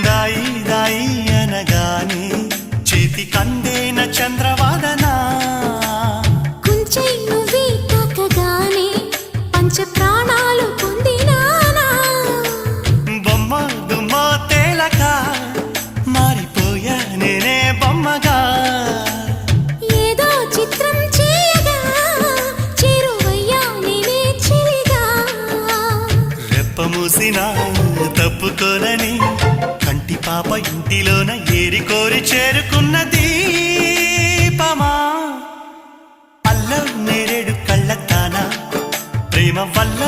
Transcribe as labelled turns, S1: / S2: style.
S1: దాయి దాయి అనగానే చేతి కందేన చంద్రవాదనా
S2: కుంచె నువ్వే తాకగానే పంచ ప్రాణాలు పొందినానా
S1: బొమ్మ దుమ్మ తేలక మారిపోయా నేనే బొమ్మగా
S2: ఏదో చిత్రం చేయగా చేరువయ్యా నేనే చిలిగా
S1: రెప్ప మూసిన తప్పుకోనని కంటి పాప ఇంటిలోన ఏరి కోరి చేరుకున్న దీపమా అల్ల నేరేడు కళ్ళతానా ప్రేమ వల్ల